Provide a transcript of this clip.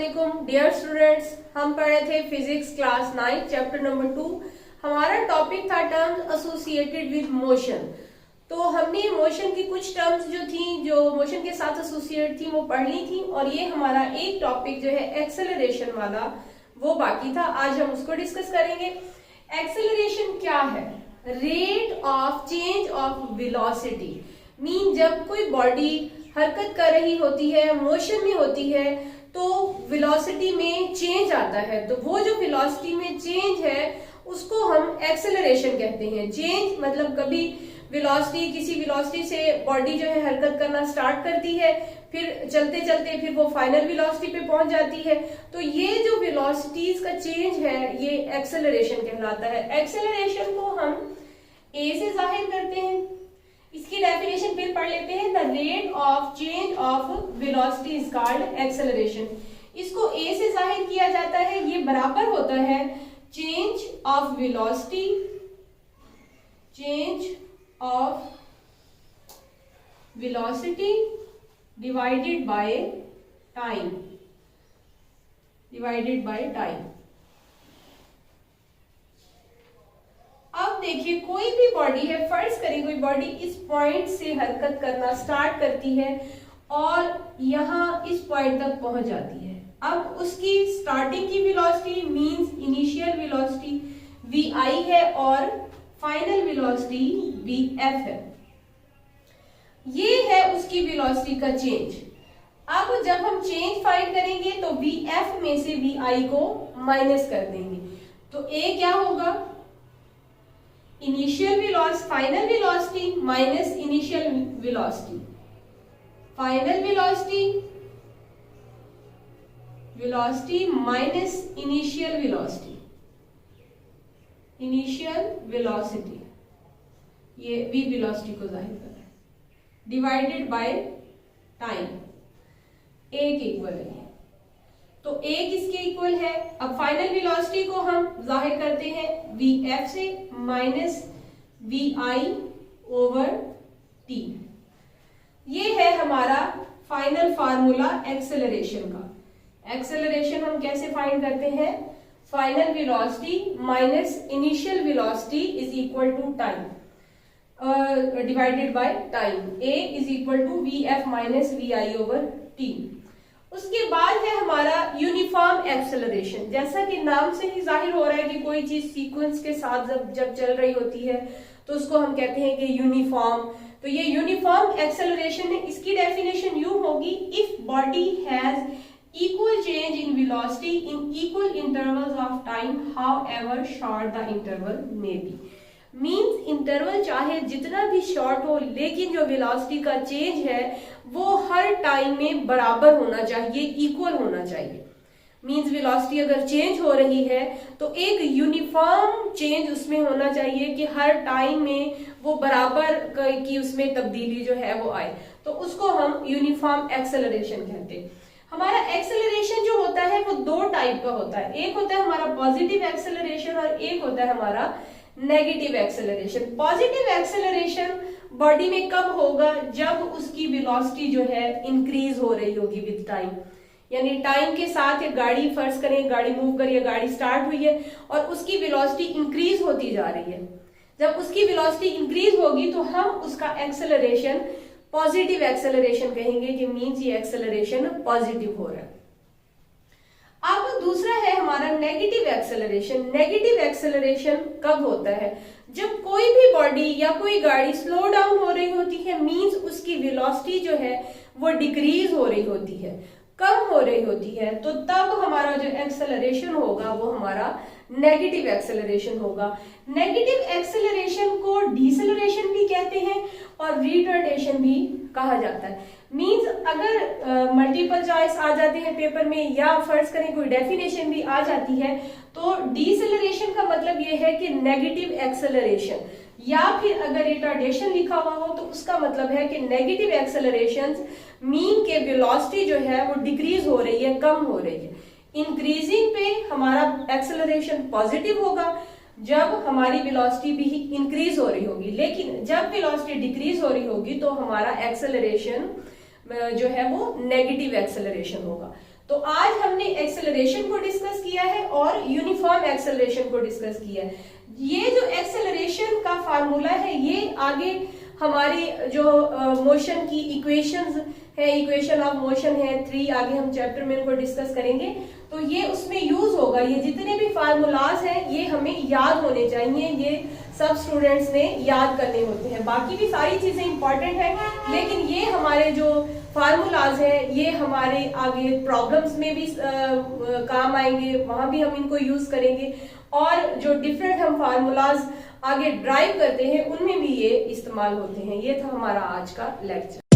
अस्सलामुअलैकुम dear students. हम पढ़ रहे थे फिजिक्स क्लास 9 चैप्टर नंबर 2। हमारा टॉपिक था टर्म्स एसोसिएटेड विद मोशन। तो हमने मोशन की कुछ टर्म्स जो थी, जो मोशन के साथ एसोसिएट थी, वो पढ़ ली थी। और ये हमारा एक टॉपिक जो है एक्सेलरेशन वाला, वो बाकी था। आज हम उसको डिस्कस करेंगे। एक्सेलरेशन क्या है? Rate of change of velocity. Mean जब कोई बॉडी हरकत कर रही होती है, मोशन में होती है, तो वेलोसिटी में चेंज आता है। तो वो जो वेलोसिटी में चेंज है उसको हम एक्सेलरेशन कहते हैं। चेंज मतलब कभी वेलोसिटी, किसी वेलोसिटी से बॉडी जो है हरकत करना स्टार्ट करती है, फिर चलते चलते फिर वो फाइनल वेलोसिटी पे पहुंच जाती है। तो ये जो वेलोसिटीज का चेंज है ये एक्सेलरेशन कहलाता है। एक्सेलरेशन को हम ए से जाहिर करते हैं। इसकी डेफिनेशन फिर पढ़ लेते हैं। The rate of change of velocity is called acceleration. इसको ए से जाहिर किया जाता है। ये बराबर होता है change of velocity, change of velocity divided by time, divided by time. अब देखिए, कोई भी बॉडी है, फर्ज करें कोई बॉडी इस पॉइंट से हरकत करना स्टार्ट करती है और यहां इस पॉइंट तक पहुंच जाती है। अब उसकी स्टार्टिंग की velocity means initial velocity vi है और फाइनल वेलोसिटी vf है। ये है उसकी वेलोसिटी का चेंज। अब जब हम चेंज फाइंड करेंगे तो vf में से vi को माइनस कर देंगे। तो a क्या होगा? Initial velocity, final velocity minus initial velocity, final velocity, velocity minus initial velocity, initial velocity, ये v वेलोसिटी को जाहिर कर रहा है, डिवाइडेड बाय टाइम। एक इक्वल है तो एक इसके इक्वल है। अब फाइनल वेलोसिटी को हम जाहिर करते हैं vf से माइनस vi ओवर t। ये है हमारा फाइनल फार्मूला एक्सेलरेशन का। एक्सेलरेशन हम कैसे फाइंड करते हैं? Final velocity minus initial velocity is equal to time divided by time. a is equal to vf minus vi over t। उसके बाद है हमारा यूनिफॉर्म एक्सेलरेशन। जैसा कि नाम से ही जाहिर हो रहा है कि कोई चीज सीक्वेंस के साथ जब चल रही होती है तो उसको हम कहते हैं कि यूनिफॉर्म। तो ये यूनिफॉर्म एक्सेलरेशन है। इसकी डेफिनेशन यूं होगी, if body has equal change in velocity in equal intervals of time however short the interval may be. Means interval चाहे जितना भी शॉर्ट हो, लेकिन जो वेलोसिटी का चेंज है वो हर टाइम में बराबर होना चाहिए, इक्वल होना चाहिए। मीन्स वेलोसिटी अगर चेंज हो रही है तो एक यूनिफॉर्म चेंज उसमें होना चाहिए कि हर टाइम में वो बराबर की उसमें तब्दीली जो है वो आए। तो उसको हम यूनिफॉर्म एक्सेलरेशन कहते हैं। हमारा एक्सेलरेशन जो होता है वो दो टाइप का होता है। एक होता है हमारा पॉजिटिव एक्सेलरेशन और एक होता है हमारा negative acceleration. Positive acceleration body में कब होगा? जब उसकी वेलोसिटी जो है इंक्रीज हो रही होगी विद टाइम। यानी टाइम के साथ एक गाड़ी, फर्ज करें गाड़ी मूव कर रही है, गाड़ी स्टार्ट हुई है और उसकी वेलोसिटी इंक्रीज होती जा रही है। जब उसकी वेलोसिटी इंक्रीज होगी तो हम उसका एक्सेलरेशन पॉजिटिव एक्सेलरेशन कहेंगे कि मीन्स ये एक्सेलरेशन पॉजिटिव हो रहा है। अब दूसरा है हमारा नेगेटिव एक्सेलरेशन। नेगेटिव एक्सेलरेशन कब होता है? जब कोई भी बॉडी या कोई गाड़ी स्लो डाउन हो रही होती है, मींस उसकी वेलोसिटी जो है वो डिक्रीज हो रही होती है, कम हो रही होती है। तो तब हमारा जो एक्सेलरेशन होगा वो हमारा नेगेटिव एक्सेलरेशन होगा। नेगेटिव एक्सेलरेशन को डिसेलरेशन भी कहते हैं और रिटार्डेशन भी कहा जाता है। मींस अगर मल्टीपल चॉइस आ जाते हैं पेपर में या फर्ज करें कोई डेफिनेशन भी आ जाती है तो डिसेलरेशन का मतलब यह है कि नेगेटिव एक्सेलरेशन, या फिर अगर रिटार्डेशन लिखा हुआ हो तो उसका मतलब है कि नेगेटिव एक्सेलरेशन मीन के वेलोसिटी जो है वो डिक्रीज हो रही है, कम हो रही है। इंक्रीजिंग पे हमारा एक्सेलरेशन पॉजिटिव होगा जब हमारी वेलोसिटी भी इंक्रीज हो रही होगी, लेकिन जब वेलोसिटी डिक्रीज हो रही होगी तो हमारा एक्सेलरेशन जो है वो नेगेटिव एक्सेलरेशन होगा। तो आज हमने एक्सेलरेशन को डिस्कस किया है और यूनिफॉर्म एक्सेलरेशन को डिस्कस किया है। ये जो एक्सेलरेशन का फार्मूला है ये आगे हमारी जो मोशन की इक्वेशंस है, इक्वेशन ऑफ मोशन है 3, आगे हम चैप्टर में इनको डिस्कस करेंगे, तो ये उसमें यूज होगा। ये जितने भी फार्मूलाज हैं ये हमें याद होने चाहिए, ये सब स्टूडेंट्स ने याद करने होते हैं। बाकी भी सारी चीजें इंपॉर्टेंट है, लेकिन ये हमारे जो फार्मूलाज है ये हमारे आगे प्रॉब्लम्स में भी काम आएंगे, वहां भी हम इनको यूज करेंगे, और जो डिफरेंट हम फार्मूलाज आगे ड्राइव करते हैं उनमें भी ये इस्तेमाल होते हैं। ये था हमारा आज का लेक्चर।